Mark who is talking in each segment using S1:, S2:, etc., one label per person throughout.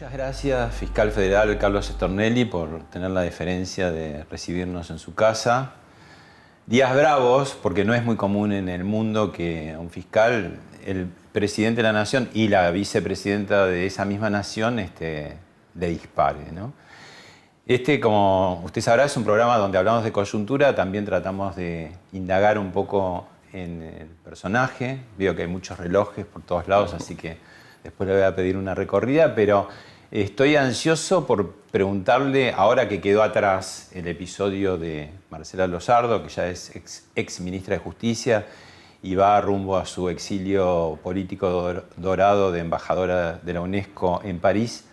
S1: Muchas gracias, fiscal federal Carlos Stornelli, por tener la deferencia de recibirnos en su casa. Días bravos, porque no es muy común en el mundo que a un fiscal, el presidente de la nación y la vicepresidenta de esa misma nación le dispare, ¿no? Como usted sabrá, es un programa donde hablamos de coyuntura, también tratamos de indagar un poco en el personaje. Veo que hay muchos relojes por todos lados, así que después le voy a pedir una recorrida, pero estoy ansioso por preguntarle, ahora que quedó atrás el episodio de Marcela Lozardo, que ya es ex ministra de Justicia y va rumbo a su exilio político dorado de embajadora de la UNESCO en París,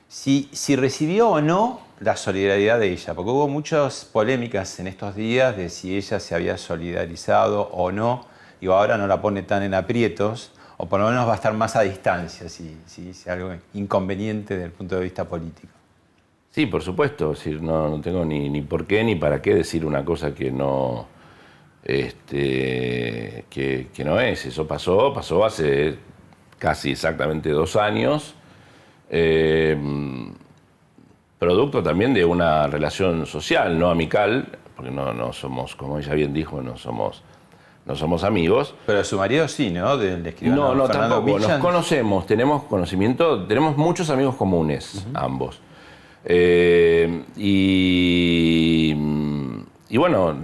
S1: si recibió o no la solidaridad de ella, porque hubo muchas polémicas en estos días de si ella se había solidarizado o no. Digo, ahora no la pone tan en aprietos, o por lo menos va a estar más a distancia, si es algo inconveniente desde el punto de vista político.
S2: Sí, por supuesto. Es decir, no tengo ni por qué ni para qué decir una cosa que no, que no es. Eso pasó hace casi exactamente 2 años. Producto también de una relación social, no amical, porque no somos, como ella bien dijo, no somos amigos.
S1: Pero su marido sí, ¿no? Del escribano
S2: No,
S1: Fernando
S2: tampoco.
S1: Millan.
S2: Nos conocemos, tenemos conocimiento, tenemos muchos amigos comunes, ambos. Y bueno,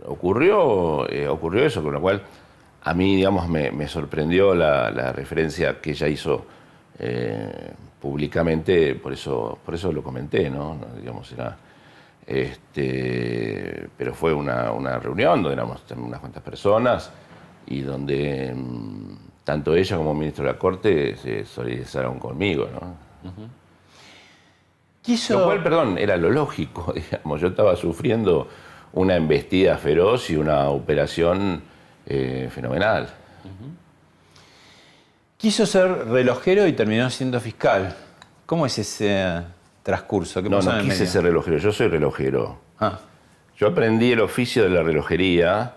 S2: ocurrió eso, con lo cual a mí, digamos, me sorprendió la referencia que ella hizo públicamente, por eso lo comenté, ¿no? Digamos, era... pero fue una reunión donde éramos unas cuantas personas y donde tanto ella como el ministro de la Corte se solidarizaron conmigo, ¿no? Lo cual, perdón, era lo lógico, digamos. Yo estaba sufriendo una embestida feroz y una operación fenomenal.
S1: Quiso ser relojero y terminó siendo fiscal. ¿Cómo es ese transcurso? ¿Qué pasó en el
S2: quise
S1: medio?
S2: ser relojero, yo soy relojero.
S1: Ah.
S2: Yo aprendí el oficio de la relojería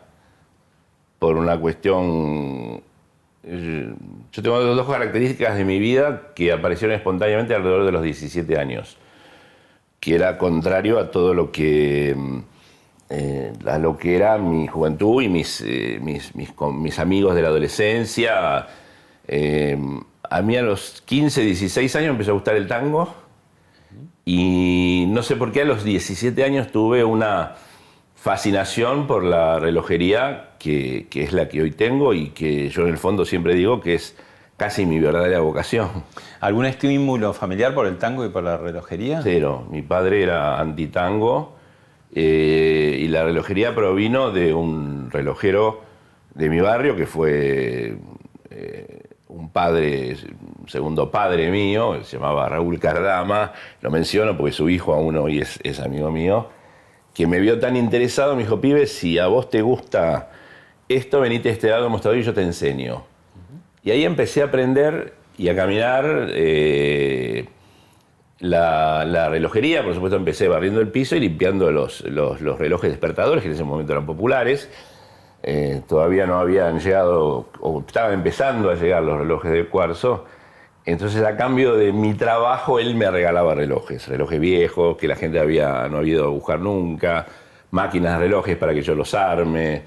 S2: por una cuestión... Yo tengo 2 características de mi vida que aparecieron espontáneamente alrededor de los 17 años, que era contrario a todo lo que... a lo que era mi juventud y mis amigos de la adolescencia. A mí a los 15, 16 años me empezó a gustar el tango y no sé por qué a los 17 años tuve una fascinación por la relojería que es la que hoy tengo y que yo en el fondo siempre digo que es casi mi verdadera vocación.
S1: ¿Algún estímulo familiar por el tango y por la relojería?
S2: Cero. Mi padre era antitango y la relojería provino de un relojero de mi barrio que fue... un segundo padre mío, se llamaba Raúl Cardama, lo menciono porque su hijo aún hoy es amigo mío, que me vio tan interesado, me dijo, pibe, si a vos te gusta esto, venite a este lado mostrador y yo te enseño. Y ahí empecé a aprender y a caminar la relojería. Por supuesto empecé barriendo el piso y limpiando los relojes despertadores, que en ese momento eran populares. Todavía no habían llegado, o estaban empezando a llegar los relojes de cuarzo. Entonces, a cambio de mi trabajo, él me regalaba relojes viejos que la gente no había ido a buscar nunca, máquinas de relojes para que yo los arme.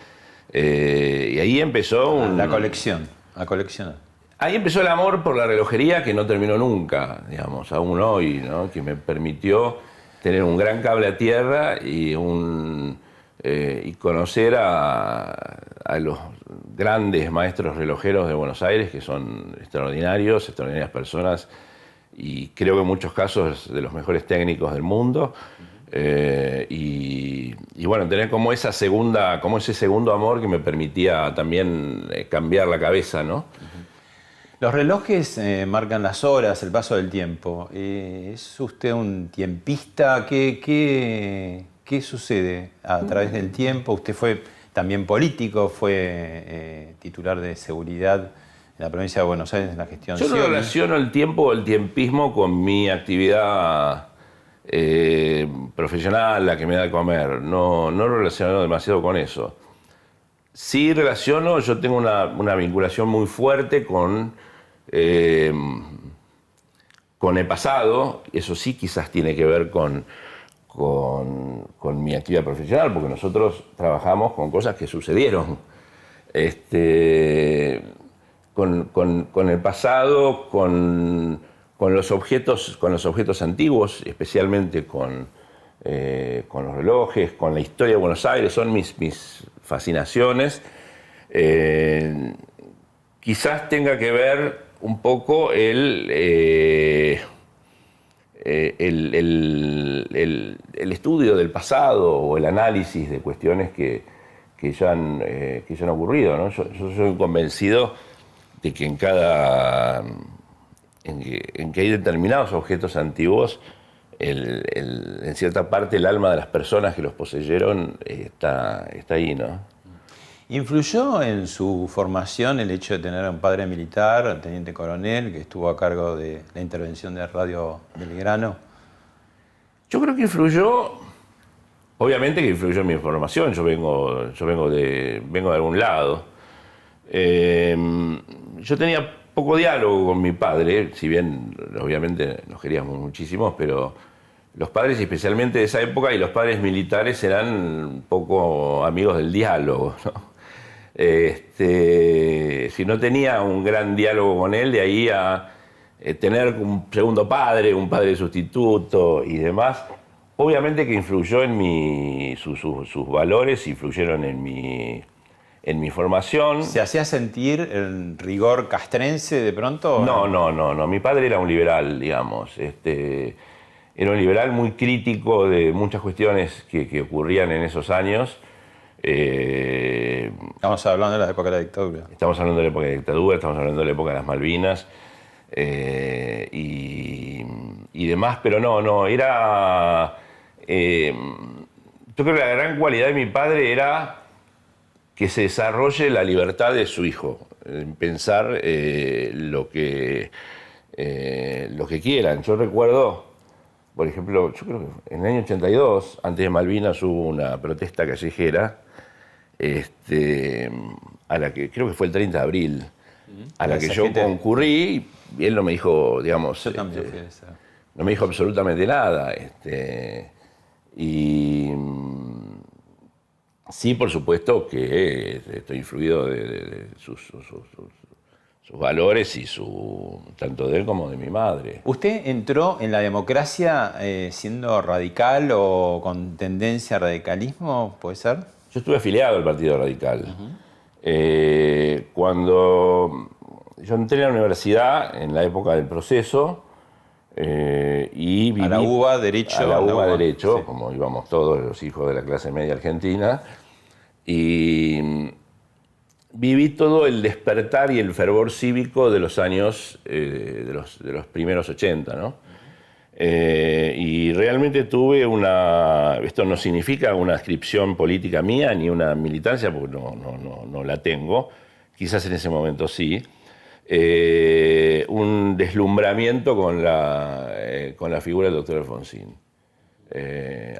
S2: Y ahí empezó
S1: la colección, a coleccionar.
S2: Ahí empezó el amor por la relojería que no terminó nunca, digamos, aún hoy, ¿no? Que me permitió tener un gran cable a tierra y conocer a los grandes maestros relojeros de Buenos Aires, que son extraordinarias personas, y creo que en muchos casos de los mejores técnicos del mundo. Y bueno, tener como ese segundo amor que me permitía también cambiar la cabeza, ¿no?
S1: Los relojes marcan las horas, el paso del tiempo. ¿Es usted un tiempista? ¿Qué sucede a través del tiempo? Usted fue también político, fue titular de seguridad en la provincia de Buenos Aires en la gestión
S2: Yo no
S1: Scioli.
S2: relaciono el tiempo, el tiempismo con mi actividad profesional, la que me da de comer. No relaciono demasiado con eso. Sí relaciono, yo tengo una vinculación muy fuerte con con el pasado, eso sí quizás tiene que ver con mi actividad profesional, porque nosotros trabajamos con cosas que sucedieron. Con el pasado, con los objetos antiguos, especialmente con los relojes, con la historia de Buenos Aires, son mis fascinaciones. Quizás tenga que ver un poco el estudio del pasado o el análisis de cuestiones que ya han ocurrido, ¿no? Yo soy convencido de que en que hay determinados objetos antiguos, en cierta parte el alma de las personas que los poseyeron está ahí, ¿no?
S1: ¿Influyó en su formación el hecho de tener a un padre militar, teniente coronel, que estuvo a cargo de la intervención de Radio Belgrano?
S2: Yo creo que influyó, obviamente que influyó en mi formación. Yo vengo de algún lado. Yo tenía poco diálogo con mi padre, si bien obviamente nos queríamos muchísimo, pero los padres, especialmente de esa época, y los padres militares eran un poco amigos del diálogo, ¿no? Si no tenía un gran diálogo con él, de ahí a tener un segundo padre, un padre sustituto y demás, obviamente que influyó en sus valores, influyeron en mi formación.
S1: ¿Se hacía sentir el rigor castrense de pronto?
S2: No. Mi padre era un liberal, digamos. Era un liberal muy crítico de muchas cuestiones que ocurrían en esos años.
S1: Estamos hablando de la época de la dictadura.
S2: Estamos hablando de la época de la dictadura, estamos hablando de la época de las Malvinas y demás, pero no, era... yo creo que la gran cualidad de mi padre era que se desarrolle la libertad de su hijo, en pensar lo que quieran. Yo recuerdo, por ejemplo, yo creo que en el año 82, antes de Malvinas, hubo una protesta callejera, a la que creo que fue el 30 de abril, a la que yo concurrí, y él no me dijo, digamos,
S1: yo también fui a esa.
S2: no me dijo absolutamente nada. Y sí, por supuesto que estoy influido de sus valores y tanto de él como de mi madre.
S1: ¿Usted entró en la democracia siendo radical o con tendencia a radicalismo, puede ser?
S2: Yo estuve afiliado al Partido Radical. Cuando yo entré a la universidad, en la época del proceso, y viví...
S1: A la UBA, derecho.
S2: A la UBA, derecho,
S1: sí.
S2: Como íbamos todos los hijos de la clase media argentina. Y viví todo el despertar y el fervor cívico de los años, de los primeros 80, ¿no? Y realmente tuve esto no significa una adscripción política mía ni una militancia, porque no la tengo, quizás en ese momento sí, un deslumbramiento con la figura del doctor Alfonsín,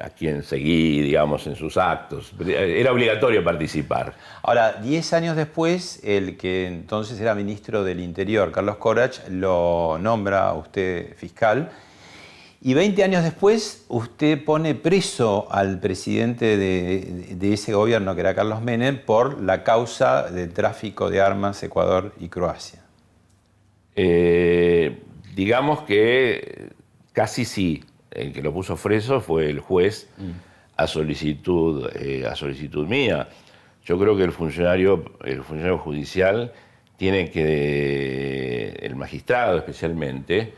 S2: a quien seguí, digamos, en sus actos. Era obligatorio participar.
S1: Ahora, 10 años después, el que entonces era ministro del Interior, Carlos Corach, lo nombra a usted fiscal. Y 20 años después, usted pone preso al presidente de ese gobierno, que era Carlos Menem, por la causa del tráfico de armas Ecuador y Croacia.
S2: Digamos que casi sí. El que lo puso preso fue el juez a solicitud mía. Yo creo que el funcionario judicial tiene que, el magistrado especialmente,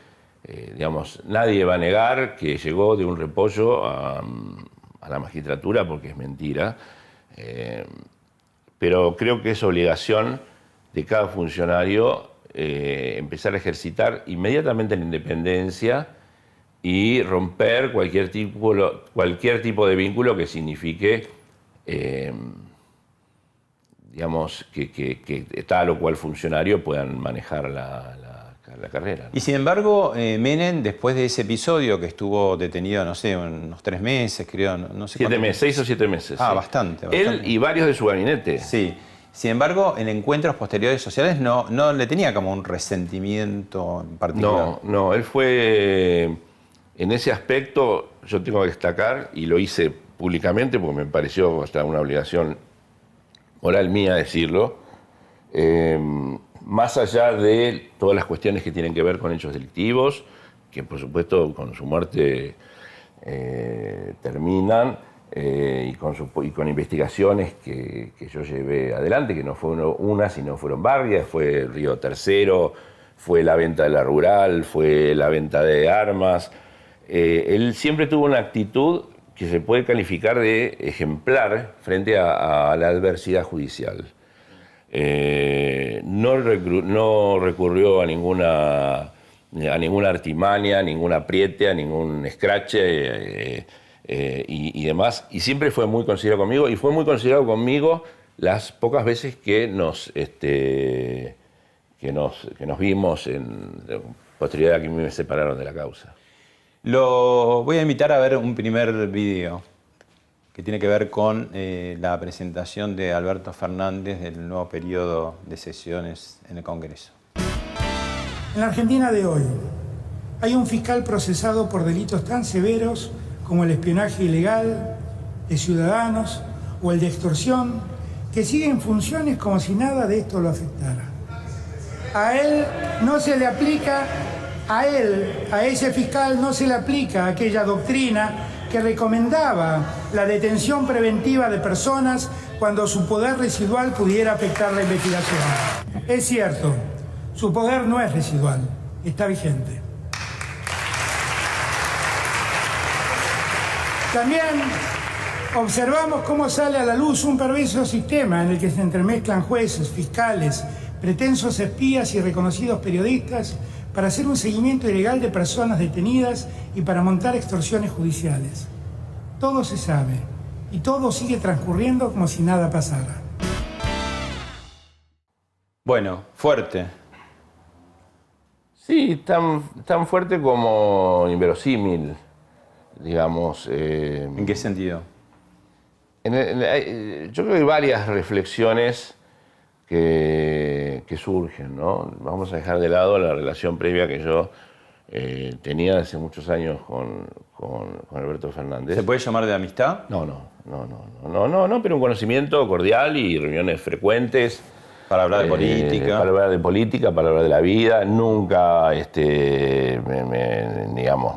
S2: digamos, nadie va a negar que llegó de un repollo a la magistratura, porque es mentira, pero creo que es obligación de cada funcionario empezar a ejercitar inmediatamente la independencia y romper cualquier tipo de vínculo que signifique, digamos, que tal o cual funcionario puedan manejar la carrera, ¿no?
S1: Y sin embargo, Menem, después de ese episodio que estuvo detenido, no sé, unos 3 meses, creo, no sé
S2: 7 meses, 6 o 7 meses.
S1: Ah,
S2: sí.
S1: bastante.
S2: Él y varios de su gabinete.
S1: Sí. Sin embargo, en encuentros posteriores sociales no le tenía como un resentimiento en particular.
S2: No, él fue, en ese aspecto, yo tengo que destacar, y lo hice públicamente porque me pareció hasta una obligación moral mía decirlo, más allá de todas las cuestiones que tienen que ver con hechos delictivos, que por supuesto con su muerte terminan, y con investigaciones que yo llevé adelante, que no fue una, sino fueron varias, fue Río Tercero, fue la venta de la rural, fue la venta de armas. Él siempre tuvo una actitud que se puede calificar de ejemplar frente a la adversidad judicial. No recurrió a ninguna artimaña, a ningún apriete, a ningún escrache y demás. Y siempre fue muy considerado conmigo, y fue muy considerado conmigo las pocas veces que nos vimos posterior a que me separaron de la causa.
S1: Lo voy a invitar a ver un primer video que tiene que ver con la presentación de Alberto Fernández del nuevo periodo de sesiones en el Congreso.
S3: En la Argentina de hoy hay un fiscal procesado por delitos tan severos como el espionaje ilegal de ciudadanos o el de extorsión, que sigue en funciones como si nada de esto lo afectara. A él no se le aplica, a ese fiscal no se le aplica aquella doctrina que recomendaba la detención preventiva de personas cuando su poder residual pudiera afectar la investigación. Es cierto, su poder no es residual, está vigente. También observamos cómo sale a la luz un perverso sistema en el que se entremezclan jueces, fiscales, pretensos espías y reconocidos periodistas para hacer un seguimiento ilegal de personas detenidas y para montar extorsiones judiciales. Todo se sabe y todo sigue transcurriendo como si nada pasara.
S1: Bueno, fuerte.
S2: Sí, tan fuerte como inverosímil, digamos.
S1: ¿En qué sentido?
S2: Yo creo que hay varias reflexiones que surgen, ¿no? Vamos a dejar de lado la relación previa que yo tenía hace muchos años con Alberto Fernández.
S1: ¿Se puede llamar de amistad?
S2: No, pero un conocimiento cordial y reuniones frecuentes.
S1: Para hablar de política.
S2: Para hablar de política, para hablar de la vida. Nunca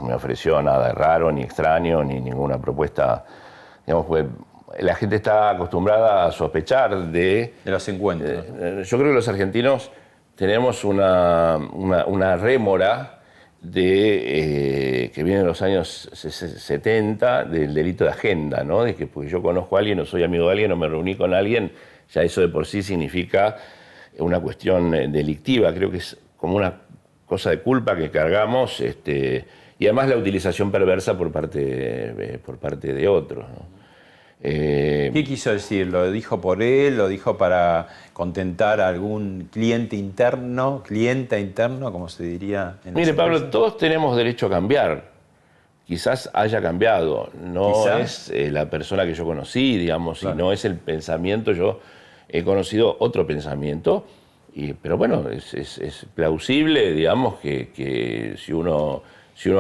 S2: me ofreció nada raro, ni extraño, ni ninguna propuesta. Digamos, pues, la gente está acostumbrada a sospechar de
S1: los encuentros.
S2: Yo creo que los argentinos tenemos una rémora que viene de los años 70 del delito de agenda, ¿no? De que porque yo conozco a alguien o soy amigo de alguien o me reuní con alguien, ya eso de por sí significa una cuestión delictiva. Creo que es como una cosa de culpa que cargamos, y además la utilización perversa por parte de otros, ¿no?
S1: ¿Qué quiso decir? ¿Lo dijo por él? ¿Lo dijo para contentar a algún clienta interno, como se diría?
S2: Mire, Pablo, todos tenemos derecho a cambiar. Quizás haya cambiado. No es la persona que yo conocí, digamos, claro. Y no es el pensamiento. Yo he conocido otro pensamiento, pero bueno, es plausible, digamos, que si uno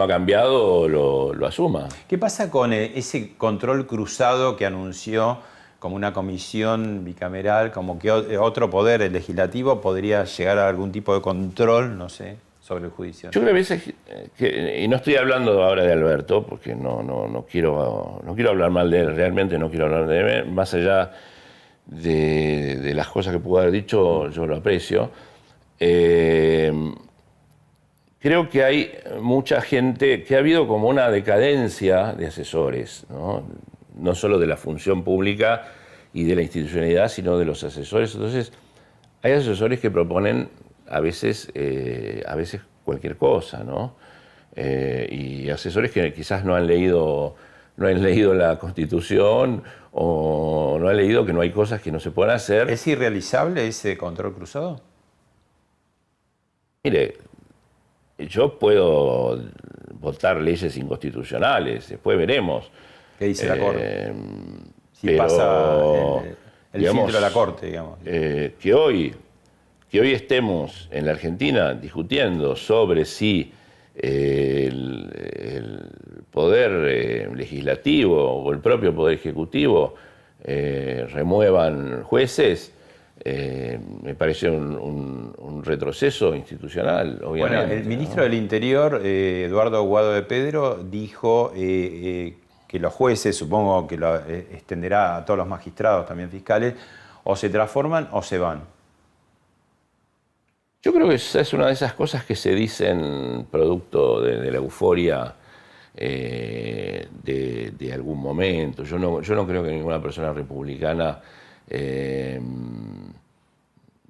S2: ha cambiado, lo asuma.
S1: ¿Qué pasa con ese control cruzado que anunció como una comisión bicameral, como que otro poder, el legislativo, podría llegar a algún tipo de control, no sé, sobre el judicial?
S2: Yo creo que a veces, y no estoy hablando ahora de Alberto, porque no quiero hablar mal de él, realmente no quiero hablar de él, más allá de las cosas que pudo haber dicho, yo lo aprecio. Creo que hay mucha gente, que ha habido como una decadencia de asesores, ¿no? No solo de la función pública y de la institucionalidad, sino de los asesores. Entonces, hay asesores que proponen a veces cualquier cosa, ¿no? Y asesores que quizás no han leído la Constitución o no han leído que no hay cosas que no se pueden hacer.
S1: ¿Es irrealizable ese control cruzado?
S2: Mire, yo puedo votar leyes inconstitucionales, después veremos.
S1: ¿Qué dice la Corte? Si
S2: pero
S1: pasa El
S2: digamos,
S1: filtro de la Corte, digamos.
S2: Que hoy estemos en la Argentina discutiendo sobre si el poder legislativo o el propio poder ejecutivo remuevan jueces, me parece un retroceso institucional, obviamente.
S1: Bueno, el ministro del Interior, Eduardo Guado de Pedro, dijo que los jueces, supongo que lo extenderá a todos los magistrados, también fiscales, o se transforman o se van.
S2: Yo creo que esa es una de esas cosas que se dicen producto de la euforia de algún momento. Yo no creo que ninguna persona republicana de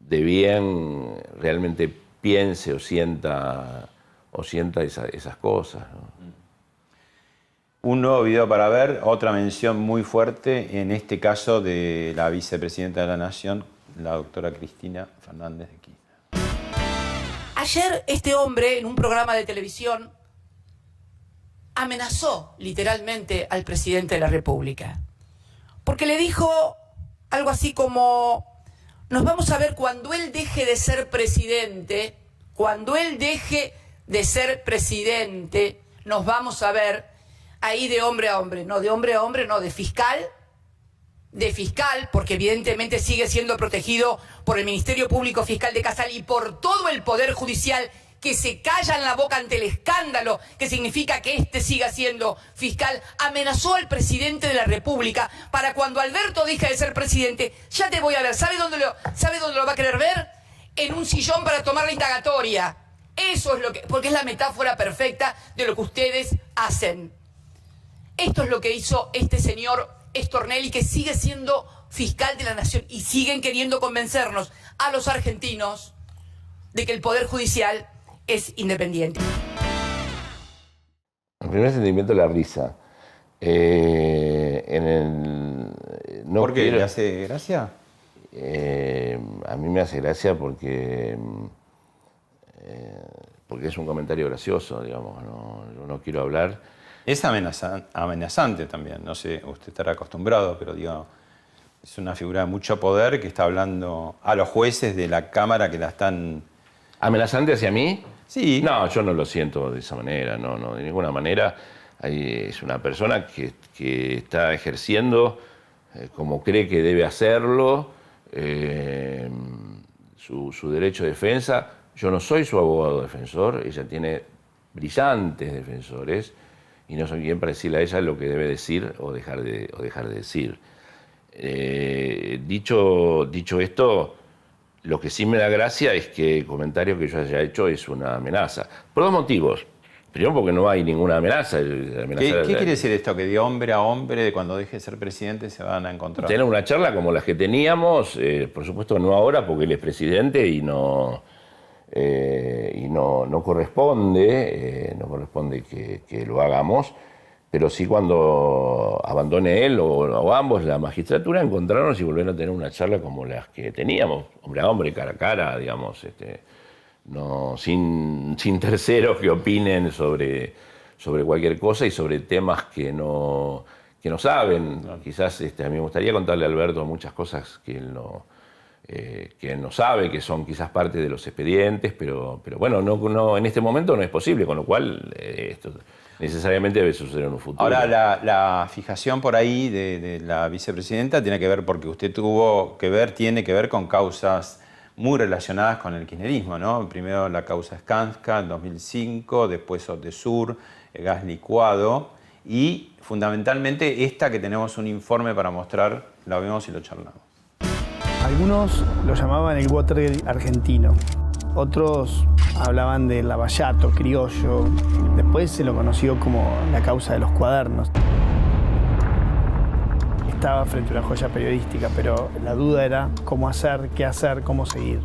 S2: bien realmente piense o sienta esas cosas, ¿no?
S1: Un nuevo video para ver, otra mención muy fuerte, en este caso de la vicepresidenta de la Nación, la doctora Cristina Fernández de Kirchner.
S4: Ayer este hombre, en un programa de televisión, amenazó literalmente al presidente de la República. Porque le dijo algo así como: nos vamos a ver cuando él deje de ser presidente, nos vamos a ver ahí de hombre a hombre, no, de fiscal, porque evidentemente sigue siendo protegido por el Ministerio Público Fiscal de Casal y por todo el Poder Judicial, que se callan la boca ante el escándalo que significa que este siga siendo fiscal. Amenazó al presidente de la República para cuando Alberto deje de ser presidente, ya te voy a ver. ¿Sabe dónde lo va a querer ver? En un sillón para tomar la indagatoria. Eso es porque es la metáfora perfecta de lo que ustedes hacen. Esto es lo que hizo este señor Stornelli, que sigue siendo fiscal de la Nación, y siguen queriendo convencernos a los argentinos de que el Poder Judicial es independiente.
S2: El primer sentimiento es la risa.
S1: ¿Por qué? ¿Le hace gracia?
S2: A mí me hace gracia porque es un comentario gracioso, digamos. Yo no quiero hablar.
S1: Es amenazante también, no sé, usted estará acostumbrado, pero digo, es una figura de mucho poder que está hablando a los jueces de la Cámara que la están...
S2: ¿Amenazante hacia mí?
S1: Sí.
S2: No, yo no lo siento de esa manera, no, de ninguna manera. Es una persona que está ejerciendo como cree que debe hacerlo, su derecho de defensa. Yo no soy su abogado defensor, ella tiene brillantes defensores, y no soy quien para decirle a ella lo que debe decir o dejar de decir. Dicho esto, lo que sí me da gracia es que el comentario que yo haya hecho es una amenaza. Por dos motivos. Primero, porque no hay ninguna amenaza.
S1: ¿Qué quiere decir esto? Que de hombre a hombre, cuando deje de ser presidente, se van a encontrar.
S2: Tener una charla como las que teníamos, por supuesto no ahora porque él es presidente y no corresponde que lo hagamos, pero sí cuando abandone él o ambos la magistratura, encontrarnos y volver a tener una charla como las que teníamos, hombre a hombre, cara a cara, digamos, no, sin terceros que opinen sobre cualquier cosa y sobre temas que no saben. Claro. Quizás a mí me gustaría contarle a Alberto muchas cosas que él no sabe, que son quizás parte de los expedientes, pero bueno, no, en este momento no es posible, con lo cual esto necesariamente debe suceder en un futuro.
S1: Ahora, la fijación por ahí de la vicepresidenta tiene que ver, porque usted tiene que ver con causas muy relacionadas con el kirchnerismo, ¿no? Primero la causa Skanska en 2005, después Odesur, gas licuado, y fundamentalmente esta que tenemos un informe para mostrar, la vemos y lo charlamos.
S5: Algunos lo llamaban el Watergate argentino, otros hablaban del Lavallato criollo, después se lo conoció como la causa de los cuadernos. Estaba frente a una joya periodística, pero la duda era cómo hacer, qué hacer, cómo seguir.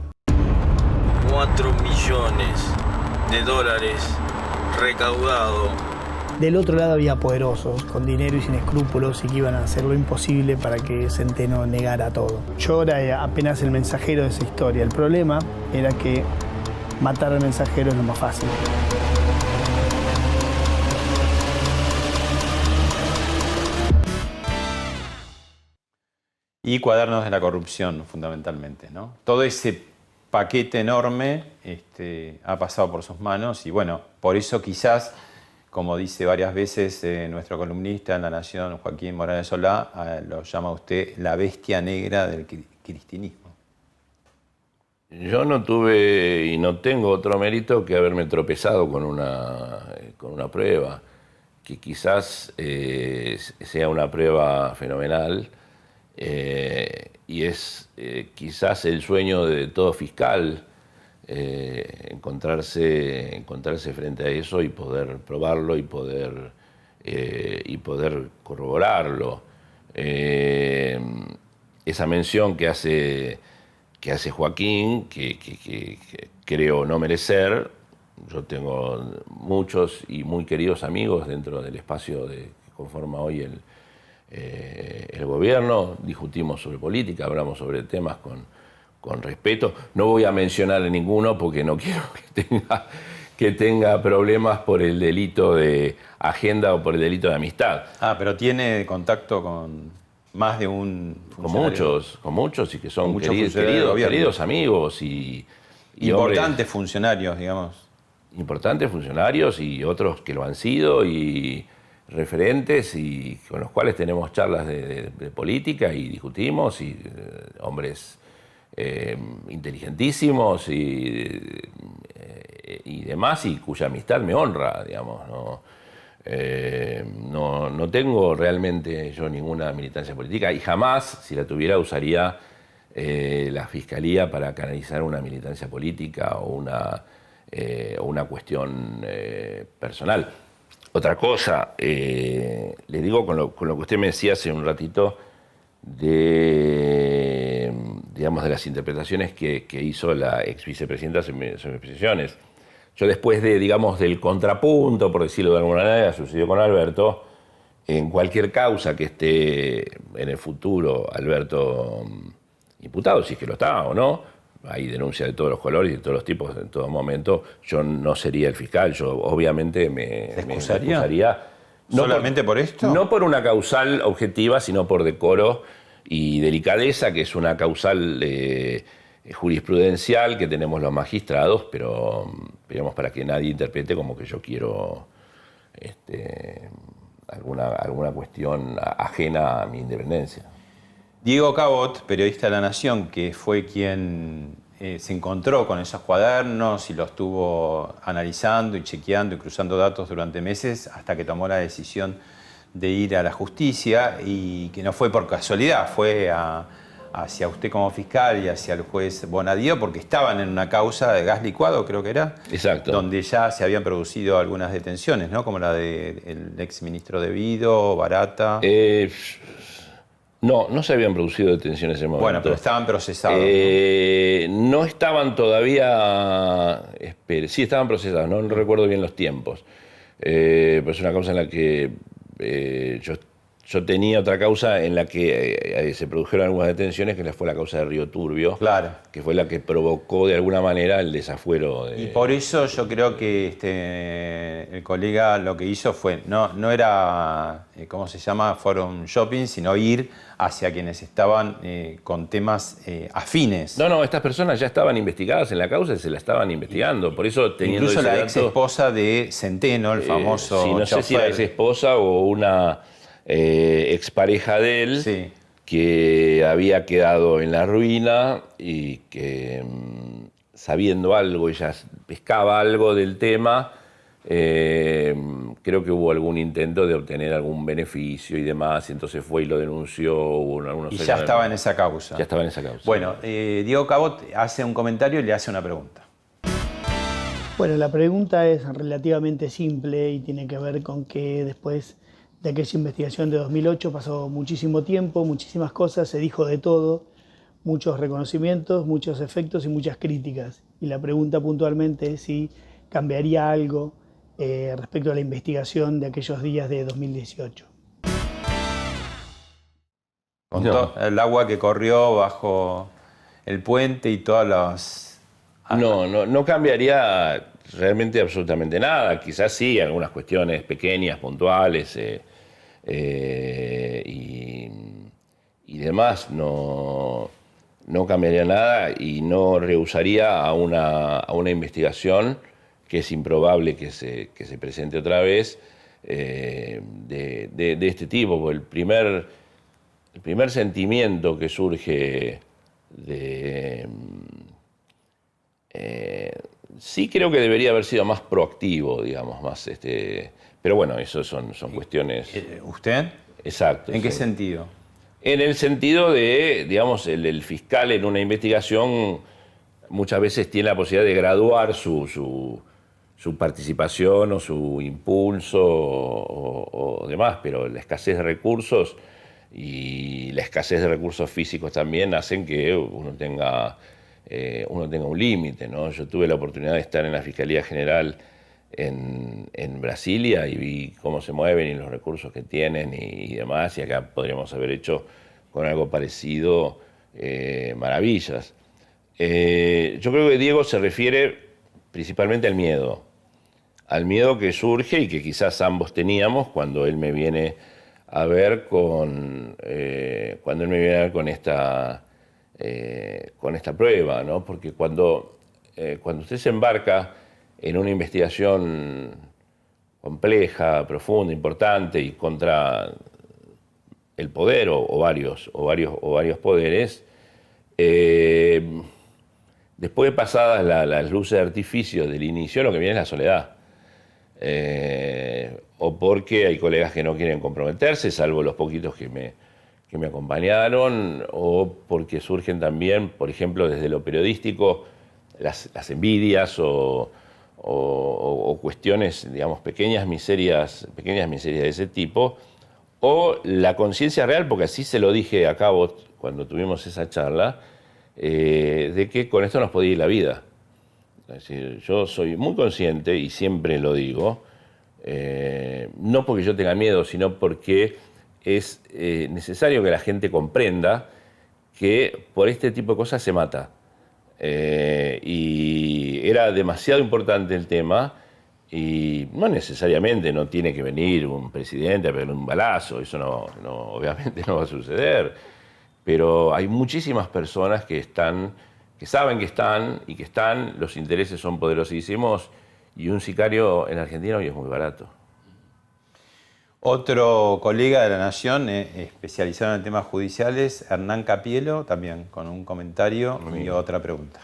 S6: 4 millones de dólares recaudado.
S5: Del otro lado había poderosos, con dinero y sin escrúpulos, y que iban a hacer lo imposible para que Centeno negara todo. Yo era apenas el mensajero de esa historia. El problema era que matar al mensajero es lo más fácil.
S1: Y Cuadernos de la corrupción, fundamentalmente, ¿no? Todo ese paquete enorme ha pasado por sus manos y bueno, por eso quizás, como dice varias veces nuestro columnista en La Nación, Joaquín Morales Solá, lo llama usted la bestia negra del cristianismo.
S2: Yo no tuve y no tengo otro mérito que haberme tropezado con una prueba, que quizás sea una prueba fenomenal, y es quizás el sueño de todo fiscal, encontrarse frente a eso y poder probarlo y poder corroborarlo. Esa mención que hace Joaquín, que creo no merecer. Yo tengo muchos y muy queridos amigos dentro del espacio que conforma hoy el gobierno. Discutimos sobre política, hablamos sobre temas con respeto. No voy a mencionar a ninguno porque no quiero que tenga problemas por el delito de agenda o por el delito de amistad.
S1: Pero tiene contacto con más de un funcionario.
S2: Con muchos y que son queridos amigos y
S1: importantes funcionarios, digamos.
S2: Importantes funcionarios y otros que lo han sido y referentes y con los cuales tenemos charlas de política y discutimos y hombres inteligentísimos y demás y cuya amistad me honra, digamos, ¿no? No tengo realmente yo ninguna militancia política y jamás, si la tuviera, usaría la Fiscalía para canalizar una militancia política o una cuestión personal. Otra cosa, le digo con lo que usted me decía hace un ratito de las interpretaciones que hizo la ex vicepresidenta sobre mis expresiones. Yo después del contrapunto, por decirlo de alguna manera, sucedió con Alberto, en cualquier causa que esté en el futuro Alberto imputado, si es que lo está o no, hay denuncias de todos los colores y de todos los tipos en todo momento, yo no sería el fiscal, yo obviamente me excusaría.
S1: ¿Solamente por esto?
S2: No por una causal objetiva, sino por decoro y delicadeza, que es una causal jurisprudencial que tenemos los magistrados, pero digamos para que nadie interprete como que yo quiero alguna cuestión ajena a mi independencia.
S1: Diego Cabot, periodista de La Nación, que fue quien se encontró con esos cuadernos y los estuvo analizando y chequeando y cruzando datos durante meses hasta que tomó la decisión de ir a la justicia y que no fue por casualidad, fue hacia usted como fiscal y hacia el juez Bonadío porque estaban en una causa de gas licuado, creo que era.
S2: Exacto.
S1: Donde ya se habían producido algunas detenciones, ¿no? Como la del exministro de Vido, Barata.
S2: No se habían producido detenciones en ese momento.
S1: Bueno, pero estaban procesados,
S2: ¿no? No estaban todavía... sí, estaban procesados, no recuerdo bien los tiempos. Pero es una causa en la que yo tenía otra causa en la que se produjeron algunas detenciones, que fue la causa de Río Turbio,
S1: claro,
S2: que fue la que provocó de alguna manera el desafuero.
S1: Y por eso yo creo que el colega lo que hizo fue, no era, ¿cómo se llama?, forum shopping, sino ir hacia quienes estaban con temas afines.
S2: No, estas personas ya estaban investigadas en la causa y se la estaban investigando, por eso teniendo
S1: incluso la
S2: dato,
S1: ex esposa de Centeno, el famoso
S2: sí, no sé si la ex esposa o una expareja de él,
S1: sí,
S2: que había quedado en la ruina y que sabiendo algo, ella pescaba algo del tema, creo que hubo algún intento de obtener algún beneficio y demás, y entonces fue y lo denunció.
S1: Y ya estaba en esa causa.
S2: Ya estaba en esa causa.
S1: Bueno, Diego Cabot hace un comentario y le hace una pregunta.
S5: Bueno, la pregunta es relativamente simple y tiene que ver con que después de aquella investigación de 2008 pasó muchísimo tiempo, muchísimas cosas, se dijo de todo, muchos reconocimientos, muchos efectos y muchas críticas. Y la pregunta puntualmente es si cambiaría algo respecto a la investigación de aquellos días de 2018.
S1: Con todo el agua que corrió bajo el puente y todas las...
S2: No cambiaría realmente absolutamente nada. Quizás sí, algunas cuestiones pequeñas, puntuales y demás no cambiaría nada y no rehusaría a una investigación que es improbable que se presente otra vez de este tipo. Porque el primer sentimiento que surge sí creo que debería haber sido más proactivo, digamos, más pero bueno, eso son cuestiones.
S1: ¿Usted?
S2: Exacto.
S1: ¿En qué
S2: sí.
S1: sentido?
S2: En el sentido de, digamos, el fiscal en una investigación muchas veces tiene la posibilidad de graduar su participación o su impulso o demás, pero la escasez de recursos y la escasez de recursos físicos también hacen que uno tenga un límite, ¿no? Yo tuve la oportunidad de estar en la Fiscalía General en Brasilia y vi cómo se mueven y los recursos que tienen y demás, y acá podríamos haber hecho con algo parecido maravillas. Yo creo que Diego se refiere principalmente al miedo que surge y que quizás ambos teníamos cuando él me viene a ver con esta prueba, ¿no? Porque cuando usted se embarca en una investigación compleja, profunda, importante y contra el poder o varios poderes, después de pasadas las luces de artificio del inicio, lo que viene es la soledad. O porque hay colegas que no quieren comprometerse, salvo los poquitos que me acompañaron, o porque surgen también, por ejemplo, desde lo periodístico, las envidias o cuestiones, digamos, pequeñas miserias de ese tipo, o la conciencia real, porque así se lo dije a cabo cuando tuvimos esa charla, de que con esto nos podía ir la vida. Es decir, yo soy muy consciente, y siempre lo digo, no porque yo tenga miedo, sino porque es necesario que la gente comprenda que por este tipo de cosas se mata. Y era demasiado importante el tema, y no necesariamente no tiene que venir un presidente a pegarle un balazo, eso obviamente no va a suceder, pero hay muchísimas personas que saben que están, los intereses son poderosísimos, y un sicario en Argentina hoy es muy barato.
S1: Otro colega de La Nación, especializado en temas judiciales, Hernán Capielo, también con un comentario y otra pregunta.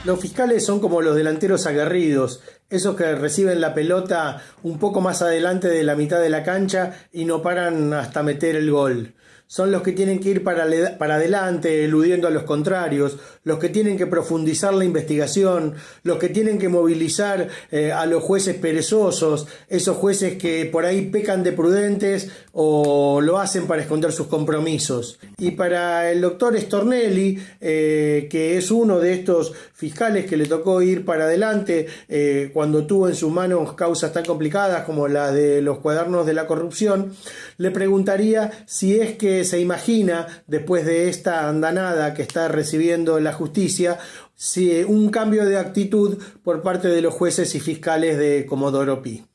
S7: Los fiscales son como los delanteros aguerridos, esos que reciben la pelota un poco más adelante de la mitad de la cancha y no paran hasta meter el gol. Son los que tienen que ir para adelante, eludiendo a los contrarios, los que tienen que profundizar la investigación, los que tienen que movilizar a los jueces perezosos, esos jueces que por ahí pecan de prudentes o lo hacen para esconder sus compromisos. Y para el doctor Stornelli, que es uno de estos fiscales que le tocó ir para adelante cuando tuvo en sus manos causas tan complicadas como la de los cuadernos de la corrupción, le preguntaría si es que se imagina, después de esta andanada que está recibiendo la justicia, si un cambio de actitud por parte de los jueces y fiscales de Comodoro Pi.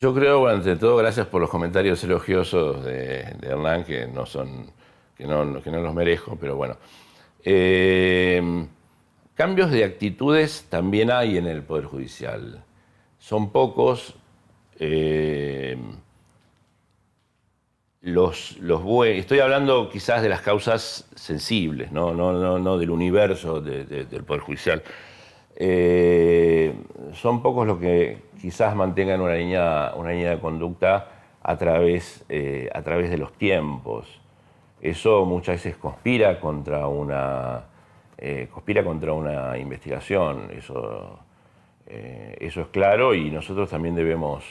S2: Yo creo, bueno, ante todo, gracias por los comentarios elogiosos de Hernán, que no los merezco, pero bueno. Cambios de actitudes también hay en el Poder Judicial. Son pocos. Estoy hablando quizás de las causas sensibles, no del universo del Poder Judicial. Son pocos los que quizás mantengan una línea de conducta a través de los tiempos. Eso muchas veces conspira contra una investigación. Eso es claro, y nosotros también debemos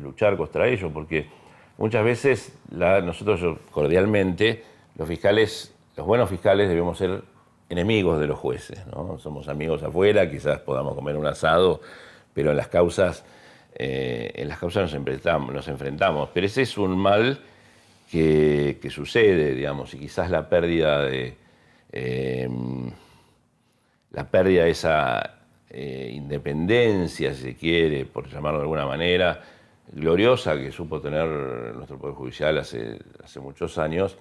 S2: luchar contra ello, porque muchas veces nosotros cordialmente, los buenos fiscales debemos ser enemigos de los jueces, ¿no? Somos amigos afuera, quizás podamos comer un asado, pero en las causas nos enfrentamos. Pero ese es un mal que sucede, digamos, y quizás la pérdida de esa independencia, si se quiere, por llamarlo de alguna manera, gloriosa que supo tener nuestro Poder Judicial hace muchos años,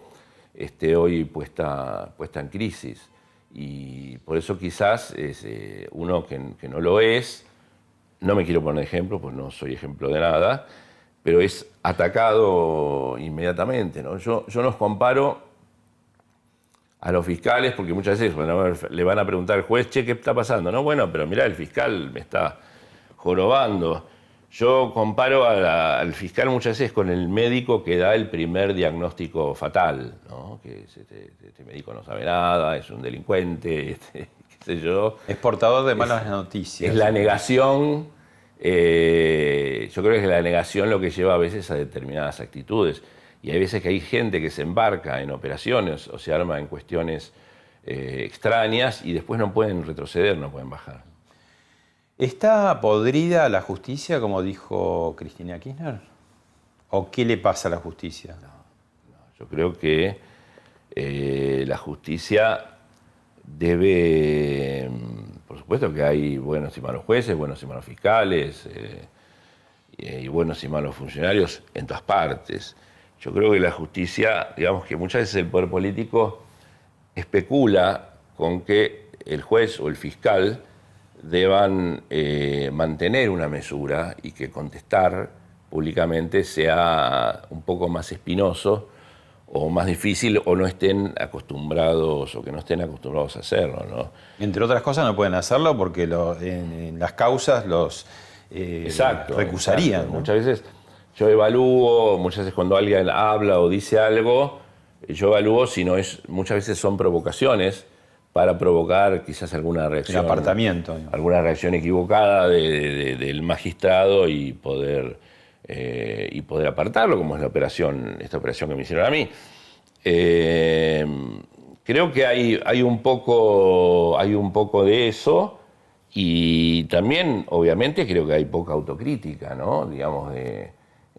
S2: esté hoy puesta en crisis. Y por eso quizás uno que no lo es, no me quiero poner ejemplo, pues no soy ejemplo de nada, pero es atacado inmediatamente, ¿no? Yo nos comparo a los fiscales, porque muchas veces le van a preguntar al juez, che, ¿qué está pasando? No, bueno, pero mirá, el fiscal me está jorobando. Yo comparo al fiscal muchas veces con el médico que da el primer diagnóstico fatal, ¿no? Que este médico no sabe nada, es un delincuente, qué sé yo.
S1: Es portador de malas noticias.
S2: Es la negación, yo creo que es la negación lo que lleva a veces a determinadas actitudes. Y hay veces que hay gente que se embarca en operaciones o se arma en cuestiones extrañas y después no pueden retroceder, no pueden bajar.
S1: ¿Está podrida la justicia, como dijo Cristina Kirchner? ¿O qué le pasa a la justicia?
S2: No, yo creo que la justicia debe... Por supuesto que hay buenos y malos jueces, buenos y malos fiscales, y buenos y malos funcionarios en todas partes. Yo creo que la justicia, digamos que muchas veces el poder político especula con que el juez o el fiscal deban mantener una mesura y que contestar públicamente sea un poco más espinoso o más difícil o no estén acostumbrados o que no estén acostumbrados a hacerlo, ¿no?
S1: Entre otras cosas no pueden hacerlo porque en las causas los recusarían.
S2: Exacto.
S1: ¿No?
S2: Muchas veces yo evalúo, muchas veces cuando alguien habla o dice algo, yo evalúo si no es, muchas veces son provocaciones para provocar quizás alguna reacción.
S1: El apartamiento.
S2: Alguna reacción equivocada del magistrado y poder apartarlo, como es esta operación que me hicieron a mí. Creo que hay un poco de eso y también, obviamente, creo que hay poca autocrítica, ¿no? Digamos,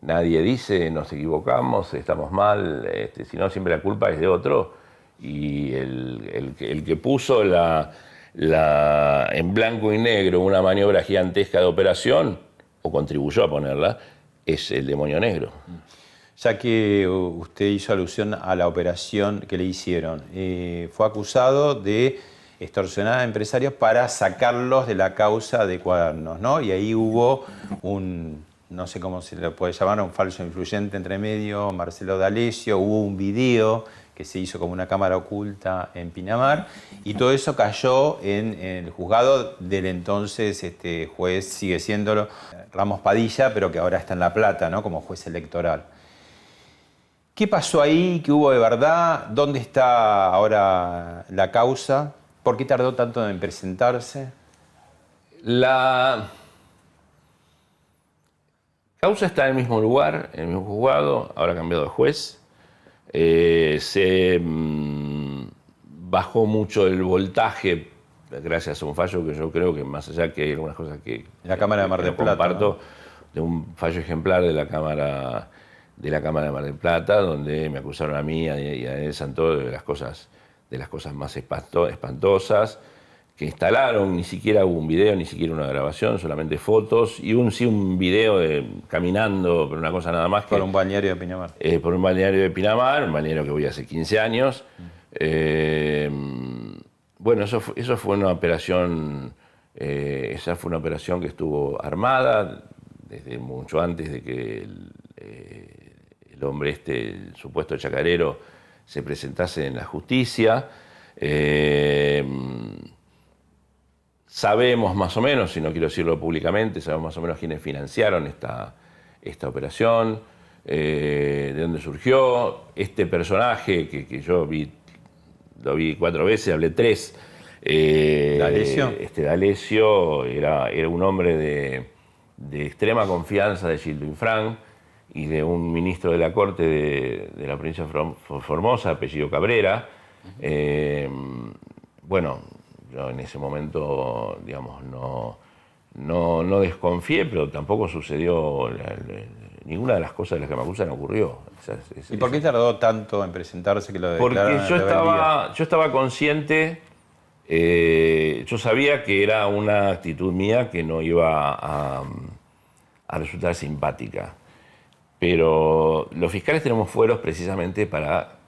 S2: nadie dice nos equivocamos, estamos mal, sino siempre la culpa es de otro. Y el que puso en blanco y negro una maniobra gigantesca de operación, o contribuyó a ponerla, es el demonio negro.
S1: Ya que usted hizo alusión a la operación que le hicieron, fue acusado de extorsionar a empresarios para sacarlos de la causa de Cuadernos, ¿no? Y ahí hubo no sé cómo se le puede llamar, un falso influyente entre medio, Marcelo D'Alessio, hubo un video que se hizo como una cámara oculta en Pinamar, y todo eso cayó en el juzgado del entonces juez, sigue siéndolo, Ramos Padilla, pero que ahora está en La Plata, ¿no? Como juez electoral. ¿Qué pasó ahí? ¿Qué hubo de verdad? ¿Dónde está ahora la causa? ¿Por qué tardó tanto en presentarse?
S2: La causa está en el mismo lugar, en el mismo juzgado, ahora ha cambiado de juez. Se bajó mucho el voltaje gracias a un fallo que yo creo que, más allá que hay algunas cosas que
S1: la Cámara de Mar del Plata,
S2: comparto, ¿no? De un fallo ejemplar de la Cámara de Mar del Plata, donde me acusaron a mí y a Daniel Santoro de las cosas más espantosas, que instalaron, ni siquiera hubo un video, ni siquiera una grabación, solamente fotos, y un video caminando, pero una cosa nada más que...
S1: Por un balneario de Pinamar.
S2: Por un balneario de Pinamar, un balneario que voy hace 15 años. Bueno, eso fue una operación, esa fue una operación que estuvo armada desde mucho antes de que el hombre el supuesto chacarero, se presentase en la justicia. Sabemos más o menos, si no quiero decirlo públicamente, sabemos más o menos quiénes financiaron esta operación, de dónde surgió. Este personaje que yo lo vi 4 veces, hablé 3.
S1: ¿D'Alessio?
S2: D'Alessio era un hombre de extrema confianza de Gildo Infran y de un ministro de la Corte de la provincia de Formosa, apellido Cabrera. Bueno, yo en ese momento, digamos, no desconfié, pero tampoco sucedió, ninguna de las cosas de las que me acusan ocurrió.
S1: ¿Y por qué tardó tanto en presentarse que lo declararon?
S2: Porque yo estaba consciente, yo sabía que era una actitud mía que no iba a resultar simpática. Pero los fiscales tenemos fueros precisamente para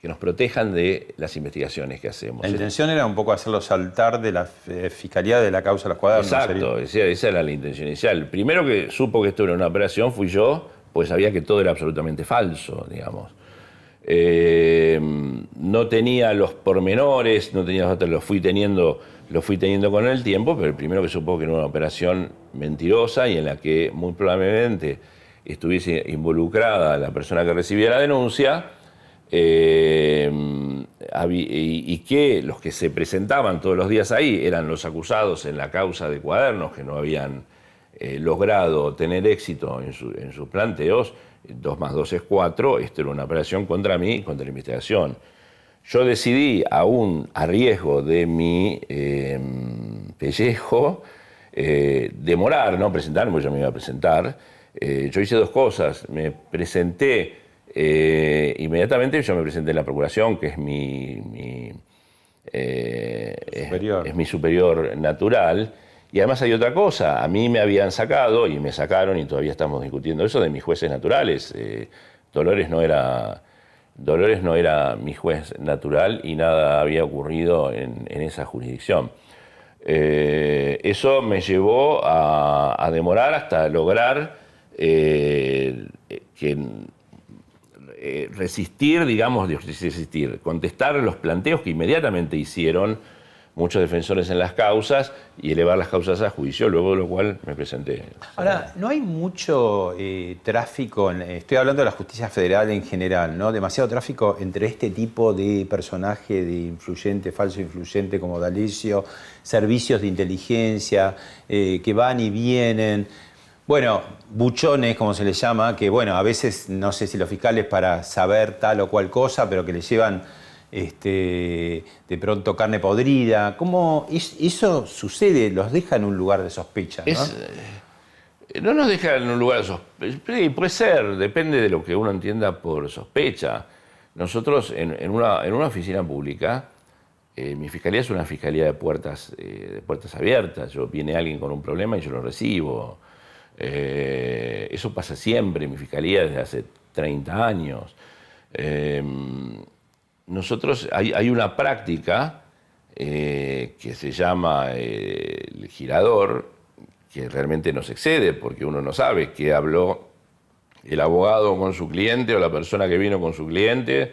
S2: que nos protejan de las investigaciones que hacemos.
S1: La intención era un poco hacerlo saltar de la fiscalía de la causa de los cuadernos.
S2: Exacto, esa era la intención inicial. El primero que supo que esto era una operación fui yo, pues sabía que todo era absolutamente falso, digamos. No tenía los pormenores, no tenía los datos, los fui teniendo con el tiempo, pero el primero que supo que era una operación mentirosa y en la que muy probablemente estuviese involucrada la persona que recibía la denuncia, y que los que se presentaban todos los días ahí eran los acusados en la causa de Cuadernos, que no habían logrado tener éxito en sus planteos. 2 más 2 es 4, esto era una operación contra mí, contra la investigación. Yo decidí, aún a riesgo de mi pellejo, demorar, no presentarme, porque yo me iba a presentar. Yo hice 2 cosas. Me presenté inmediatamente, yo me presenté en la Procuración, que es mi superior natural. Y además hay otra cosa, a mí me habían sacado, y me sacaron, y todavía estamos discutiendo eso, de mis jueces naturales. Dolores no era mi juez natural y nada había ocurrido en esa jurisdicción. Eso me llevó a demorar hasta lograr contestar los planteos que inmediatamente hicieron muchos defensores en las causas y elevar las causas a juicio, luego de lo cual me presenté.
S1: Ahora, no hay mucho tráfico, estoy hablando de la justicia federal en general, ¿no? Demasiado tráfico entre este tipo de personaje, de influyente, falso influyente como D'Alessio, servicios de inteligencia que van y vienen. Bueno, buchones, como se les llama, que bueno, a veces no sé si los fiscales para saber tal o cual cosa, pero que les llevan de pronto carne podrida. ¿Cómo eso sucede? ¿Los deja en un lugar de sospecha? ¿No?
S2: No nos deja en un lugar de sospecha. Puede ser, depende de lo que uno entienda por sospecha. Nosotros en una oficina pública, mi fiscalía es una fiscalía de puertas abiertas. Viene alguien con un problema y yo lo recibo. Eso pasa siempre en mi fiscalía desde hace 30 años. Nosotros hay una práctica que se llama el girador, que realmente nos excede porque uno no sabe qué habló el abogado con su cliente o la persona que vino con su cliente,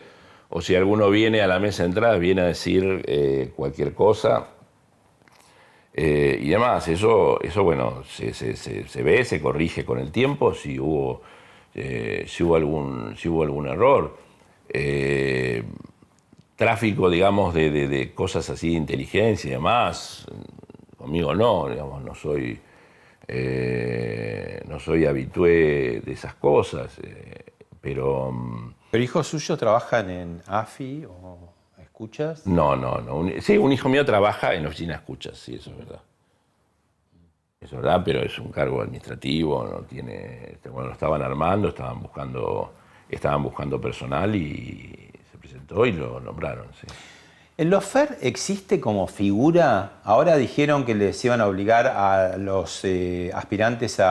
S2: o si alguno viene a la mesa de entrada, viene a decir cualquier cosa y demás. Eso bueno, se ve, se corrige con el tiempo si hubo algún error. Tráfico, digamos, de cosas así de inteligencia y demás, conmigo no, digamos, no soy habitué de esas cosas, pero
S1: hijos suyos trabajan en AFI o escuchas?
S2: No. Sí, un hijo mío trabaja en la oficina escuchas, sí, eso es verdad. Eso es verdad, pero es un cargo administrativo, no tiene. Cuando lo estaban armando, estaban buscando personal y presentó y lo nombraron, sí.
S1: ¿El lofer existe como figura? Ahora dijeron que les iban a obligar a los aspirantes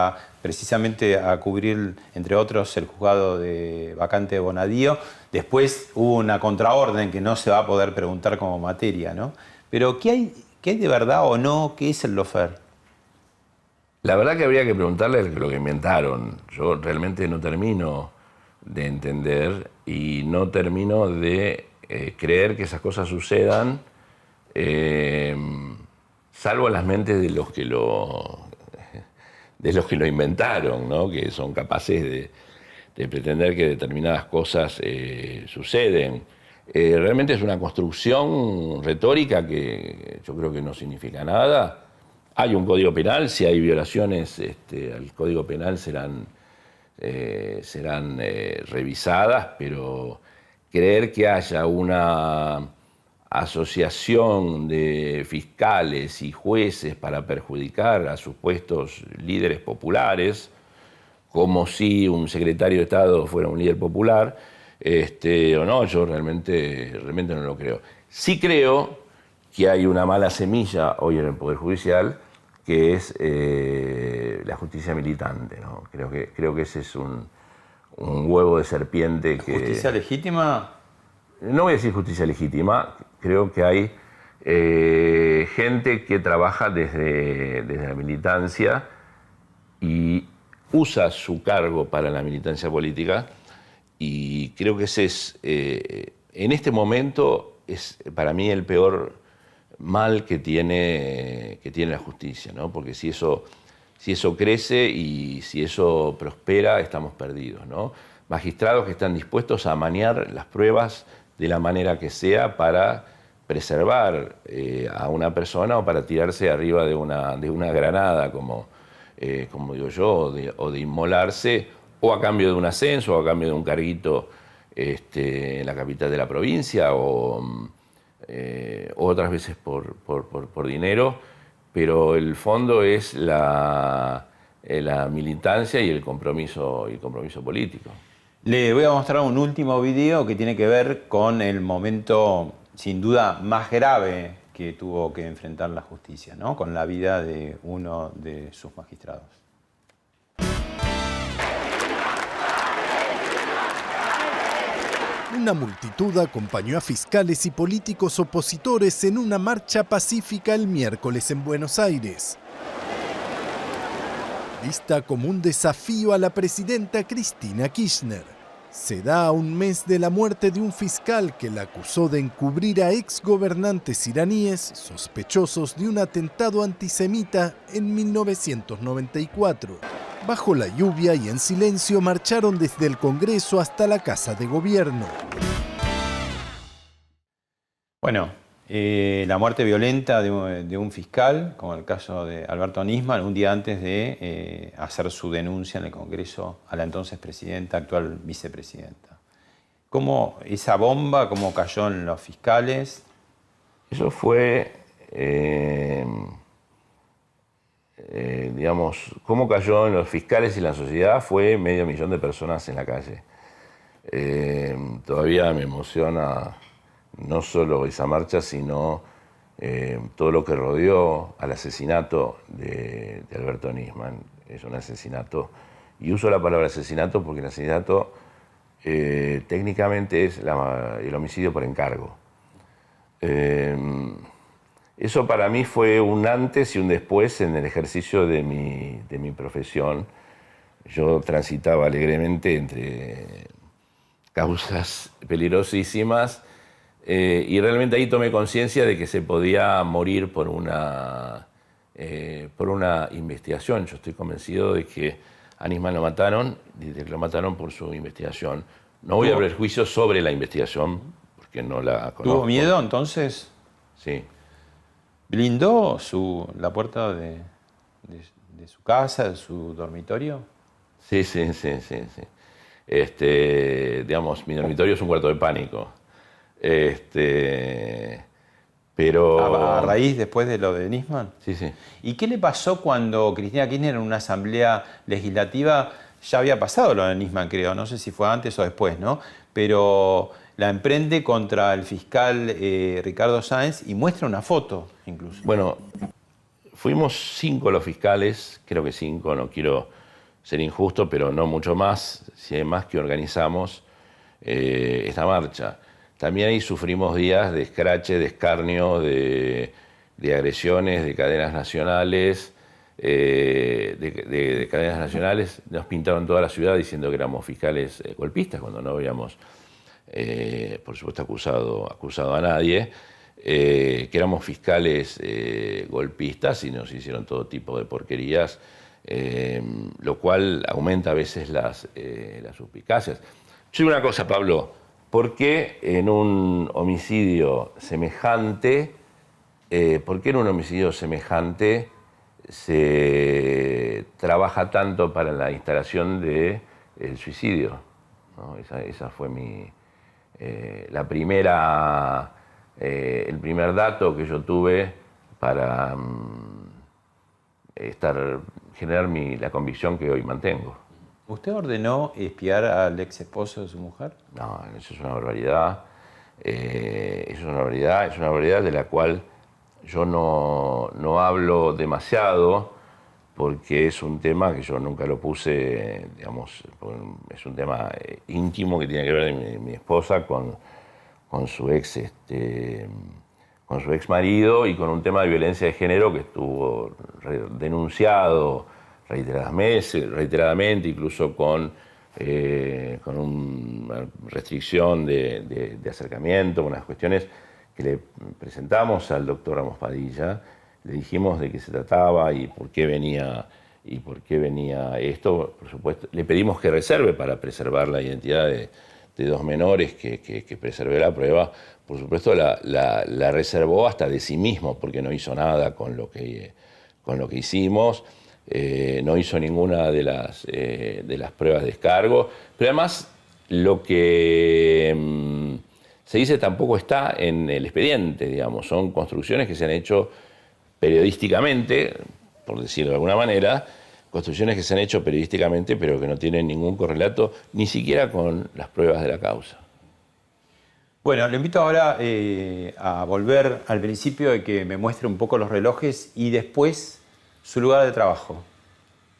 S1: precisamente a cubrir, entre otros, el juzgado de vacante de Bonadío. Después hubo una contraorden que no se va a poder preguntar como materia, ¿no? Pero ¿qué hay de verdad o no? ¿Qué es el lofer?
S2: La verdad que habría que preguntarle lo que inventaron. Yo realmente no termino de entender y no termino de creer que esas cosas sucedan, salvo en las mentes de los que lo inventaron, ¿no? Que son capaces de pretender que determinadas cosas suceden. Realmente es una construcción retórica que yo creo que no significa nada. Hay un código penal, si hay violaciones al código penal serán revisadas, pero creer que haya una asociación de fiscales y jueces para perjudicar a supuestos líderes populares, como si un secretario de Estado fuera un líder popular, o no, yo realmente no lo creo. Sí creo que hay una mala semilla hoy en el Poder Judicial que es la justicia militante, ¿no? Creo que ese es un huevo de serpiente que...
S1: ¿Justicia legítima?
S2: No voy a decir justicia legítima, creo que hay gente que trabaja desde la militancia y usa su cargo para la militancia política, y creo que ese es, en este momento, es para mí el peor mal que tiene la justicia, ¿no? Porque si eso crece y si eso prospera, estamos perdidos, ¿no? Magistrados que están dispuestos a amañar las pruebas de la manera que sea para preservar a una persona o para tirarse arriba de una granada, como digo yo, o de inmolarse, o a cambio de un ascenso, o a cambio de un carguito en la capital de la provincia, o otras veces por dinero, pero el fondo es la militancia y el compromiso político.
S1: Le voy a mostrar un último video que tiene que ver con el momento, sin duda, más grave que tuvo que enfrentar la justicia, ¿no? Con la vida de uno de sus magistrados.
S8: Una multitud acompañó a fiscales y políticos opositores en una marcha pacífica el miércoles en Buenos Aires. Vista como un desafío a la presidenta Cristina Kirchner. Se da a un mes de la muerte de un fiscal que la acusó de encubrir a exgobernantes iraníes sospechosos de un atentado antisemita en 1994. Bajo la lluvia y en silencio marcharon desde el Congreso hasta la Casa de Gobierno.
S1: Bueno, la muerte violenta de un fiscal, como el caso de Alberto Nisman, un día antes de hacer su denuncia en el Congreso a la entonces presidenta, actual vicepresidenta. ¿Cómo esa bomba, cómo cayó en los fiscales?
S2: Eso fue, digamos, cómo cayó en los fiscales y la sociedad fue 500.000 de personas en la calle. Todavía me emociona no solo esa marcha, sino todo lo que rodeó al asesinato de Alberto Nisman. Es un asesinato, y uso la palabra asesinato porque el asesinato técnicamente es el homicidio por encargo. Eso para mí fue un antes y un después en el ejercicio de mi profesión. Yo transitaba alegremente entre causas peligrosísimas, y realmente ahí tomé conciencia de que se podía morir por una investigación. Yo estoy convencido de que a Nisman lo mataron, y de que lo mataron por su investigación. No voy a abrir juicio sobre la investigación, porque no la conozco.
S1: ¿Tuvo miedo entonces?
S2: Sí.
S1: ¿Blindó la puerta de su casa, de su dormitorio?
S2: Sí. Digamos, mi dormitorio es un cuarto de pánico. Pero...
S1: ¿A raíz después de lo de Nisman?
S2: Sí.
S1: ¿Y qué le pasó cuando Cristina Kirchner en una asamblea legislativa, ya había pasado lo de Nisman, creo, no sé si fue antes o después, ¿no? Pero la emprende contra el fiscal Ricardo Sáenz y muestra una foto, incluso.
S2: Bueno, fuimos 5 los fiscales, creo que 5, no quiero ser injusto, pero no mucho más, si hay más, que organizamos esta marcha. También ahí sufrimos días de escrache, de escarnio, de agresiones, de cadenas nacionales. De cadenas nacionales nos pintaron toda la ciudad diciendo que éramos fiscales golpistas, cuando no habíamos, por supuesto, acusado a nadie, que éramos fiscales golpistas, y nos hicieron todo tipo de porquerías, lo cual aumenta a veces las suspicacias. Yo digo una cosa, Pablo. ¿Por qué en un homicidio semejante, se trabaja tanto para la instalación del suicidio? ¿No? Esa fue el primer dato que yo tuve para generar la convicción que hoy mantengo.
S1: ¿Usted ordenó espiar al ex esposo de su mujer?
S2: No, eso es una barbaridad. Es una barbaridad de la cual yo no hablo demasiado porque es un tema que yo nunca lo puse, digamos, es un tema íntimo que tiene que ver mi esposa con su ex marido y con un tema de violencia de género que estuvo denunciado reiteradamente, incluso con una restricción de acercamiento, unas cuestiones que le presentamos al doctor Ramos Padilla, le dijimos de qué se trataba y por qué venía esto. Por supuesto, le pedimos que reserve para preservar la identidad de 2 menores, que preserve la prueba. Por supuesto, la reservó hasta de sí mismo, porque no hizo nada con lo que hicimos. No hizo ninguna de las pruebas de descargo, pero además lo que se dice tampoco está en el expediente, digamos, son construcciones que se han hecho periodísticamente, por decirlo de alguna manera, construcciones que se han hecho periodísticamente, pero que no tienen ningún correlato, ni siquiera con las pruebas de la causa.
S1: Bueno, le invito ahora a volver al principio de que me muestre un poco los relojes y después su lugar de trabajo.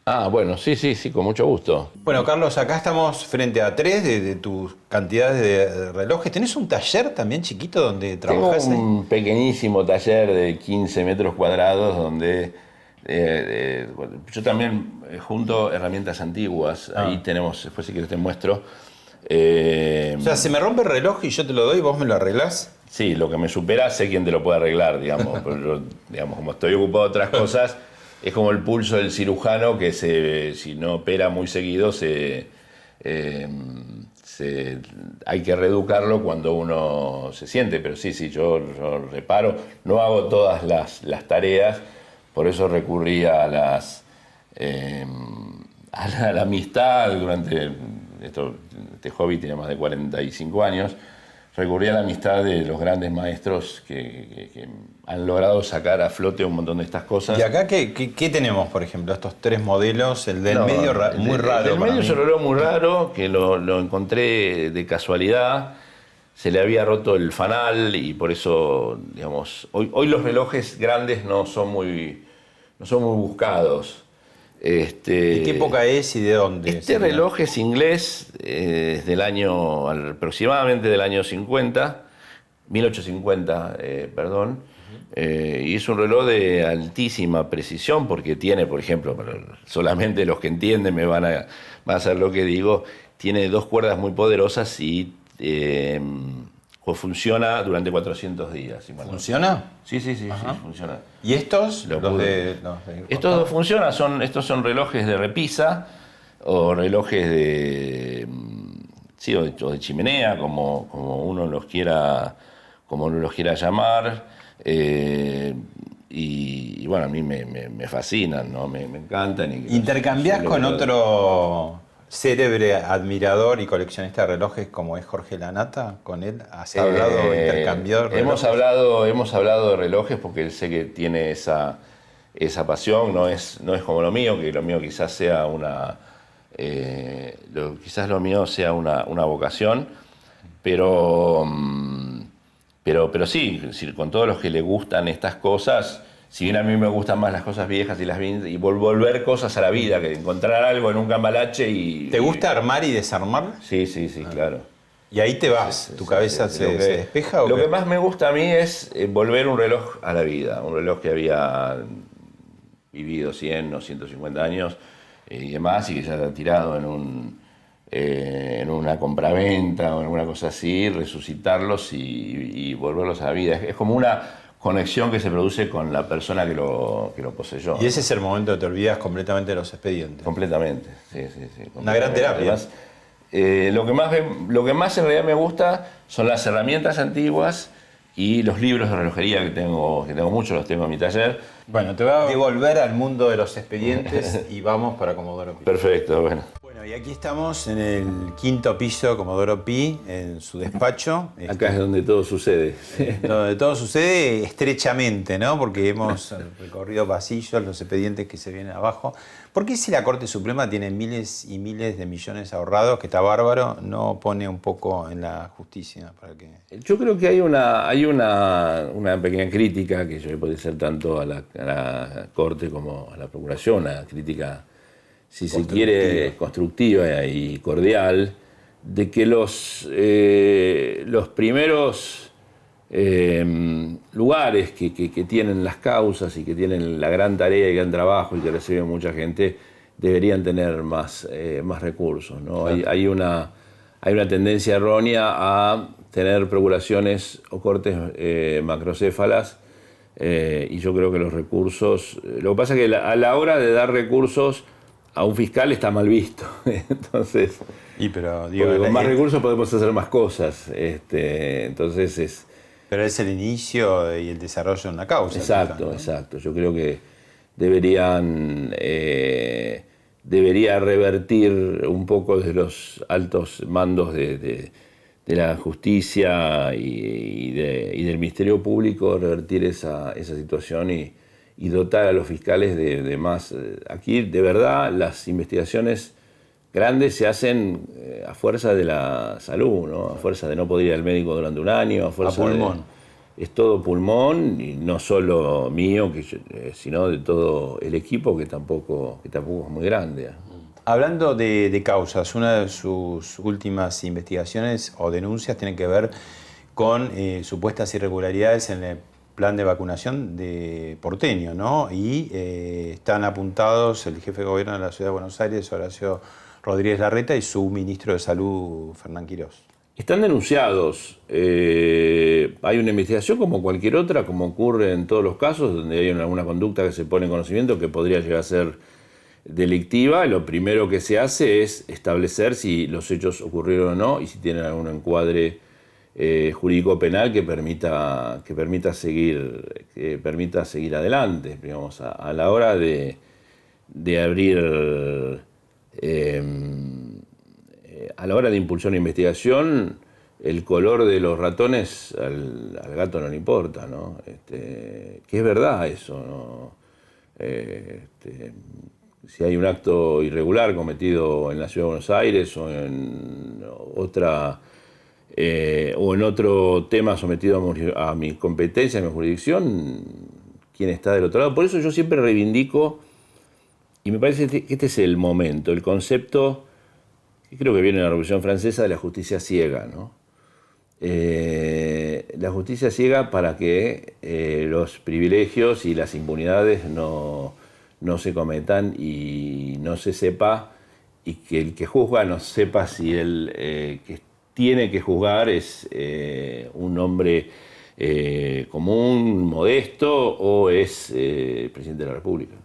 S2: Ah, bueno, sí, con mucho gusto.
S1: Bueno, Carlos, acá estamos frente a 3 de tus cantidades de relojes. ¿Tenés un taller también chiquito donde trabajás?
S2: Tengo un pequeñísimo taller de 15 metros cuadrados donde yo también junto herramientas antiguas. Ahí tenemos, después si quieres te muestro.
S1: O sea, se me rompe el reloj y yo te lo doy y vos me lo arreglás.
S2: Sí, lo que me supera sé quién te lo puede arreglar, digamos. Pero yo, digamos, como estoy ocupado de otras cosas, es como el pulso del cirujano que si no opera muy seguido hay que reeducarlo cuando uno se siente. Pero sí, yo reparo. No hago todas las tareas, por eso recurrí a la amistad durante... Este hobby tiene más de 45 años. Recurrí a la amistad de los grandes maestros que han logrado sacar a flote un montón de estas cosas.
S1: ¿Y acá qué tenemos, por ejemplo? Estos 3 modelos, el del medio muy raro.
S2: El del medio es un reloj muy raro, que lo encontré de casualidad. Se le había roto el fanal y por eso, digamos, hoy los relojes grandes no son muy buscados.
S1: ¿De qué época es y de dónde?
S2: Este reloj es inglés, aproximadamente del año 1850, y es un reloj de altísima precisión porque tiene, por ejemplo, solamente los que entienden me van a hacer lo que digo, tiene 2 cuerdas muy poderosas y funciona durante 400 días.
S1: ¿Funciona?
S2: Sí, funciona.
S1: ¿Y estos?
S2: Estos 2 funcionan, estos son relojes de repisa o relojes de chimenea, como uno los quiera llamar. Y bueno, a mí me fascinan, ¿no? Me encantan.
S1: ¿Intercambiás con otro célebre admirador y coleccionista de relojes como es Jorge Lanata? ¿Con él has hablado, intercambiado relojes?
S2: Hemos hablado de relojes porque él sé que tiene esa pasión, no es como lo mío, que lo mío quizás sea lo mío sea una vocación, pero sí, con todos los que le gustan estas cosas. Si bien a mí me gustan más las cosas viejas y volver cosas a la vida, que encontrar algo en un cambalache y...
S1: ¿Te gusta armar y desarmar?
S2: Sí, claro.
S1: ¿Y ahí te vas? ¿Tu cabeza se despeja?
S2: Lo que más me gusta a mí es volver un reloj a la vida. Un reloj que había vivido 100 o 150 años y demás, y que ya está tirado en una compraventa o en alguna cosa así, resucitarlos y volverlos a la vida. Es como una conexión que se produce con la persona que lo poseyó.
S1: Y ese es el momento que te olvidas completamente de los expedientes.
S2: Completamente, sí.
S1: Una gran terapia.
S2: Además, lo que más en realidad me gusta son las herramientas antiguas y los libros de relojería que tengo muchos, los tengo en mi taller.
S1: Bueno, te voy a devolver al mundo de los expedientes y vamos para Comodoro Pi.
S2: Perfecto, bueno.
S1: Bueno, Bueno, y aquí estamos en el 5º piso, Comodoro Pi, en su despacho.
S2: Acá es donde todo sucede.
S1: Donde todo sucede estrechamente, ¿no? Porque hemos recorrido pasillos, los expedientes que se vienen abajo. ¿Por qué si la Corte Suprema tiene miles y miles de millones ahorrados, que está bárbaro, no pone un poco en la justicia? Para que...
S2: Yo creo que hay una pequeña crítica que yo puede ser tanto a la Corte como a la Procuración, una crítica, si se quiere, constructiva y cordial, de que los primeros lugares que tienen las causas y que tienen la gran tarea y gran trabajo y que reciben mucha gente deberían tener más recursos, ¿no? Claro. Hay una tendencia errónea a tener procuraciones o cortes macrocéfalas, y yo creo que los recursos... Lo que pasa es que a la hora de dar recursos a un fiscal está mal visto. Entonces,
S1: pero
S2: con más recursos podemos hacer más cosas. Entonces es...
S1: Pero es el inicio y el desarrollo de una causa.
S2: Exacto, ¿no? Exacto. Yo creo que debería revertir un poco desde los altos mandos de la justicia y del Ministerio Público, revertir esa situación y dotar a los fiscales de más. Aquí, de verdad, las investigaciones grandes se hacen a fuerza de la salud, ¿no? A fuerza de no poder ir al médico durante un año, a fuerza
S1: a pulmón.
S2: Es todo pulmón, y no solo mío, sino de todo el equipo, que tampoco es muy grande.
S1: Hablando de causas, una de sus últimas investigaciones o denuncias tiene que ver con supuestas irregularidades en el plan de vacunación de Porteño, ¿no? Y están apuntados el jefe de gobierno de la Ciudad de Buenos Aires, Horacio Rodríguez Larreta, y su ministro de Salud, Fernán Quirós.
S2: Están denunciados. Hay una investigación como cualquier otra, como ocurre en todos los casos, donde hay alguna conducta que se pone en conocimiento que podría llegar a ser delictiva. Lo primero que se hace es establecer si los hechos ocurrieron o no y si tienen algún encuadre jurídico penal que permita seguir adelante. Digamos, a la hora de abrir... a la hora de impulsar una investigación, el color de los ratones al gato no le importa, ¿no? Que es verdad eso, ¿no? Si hay un acto irregular cometido en la Ciudad de Buenos Aires o en otro tema sometido a mi competencia, a mi jurisdicción, ¿quién está del otro lado? Por eso yo siempre reivindico, y me parece que este es el momento, el concepto, que creo que viene de la Revolución Francesa, de la justicia ciega, ¿no? La justicia ciega para que los privilegios y las impunidades no se cometan y no se sepa, y que el que juzga no sepa si el que tiene que juzgar es un hombre común, modesto, o es el presidente de la República.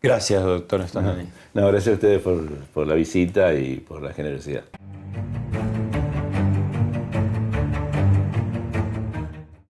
S1: Gracias, doctor Stornelli.
S2: No, gracias a ustedes por la visita y por la generosidad.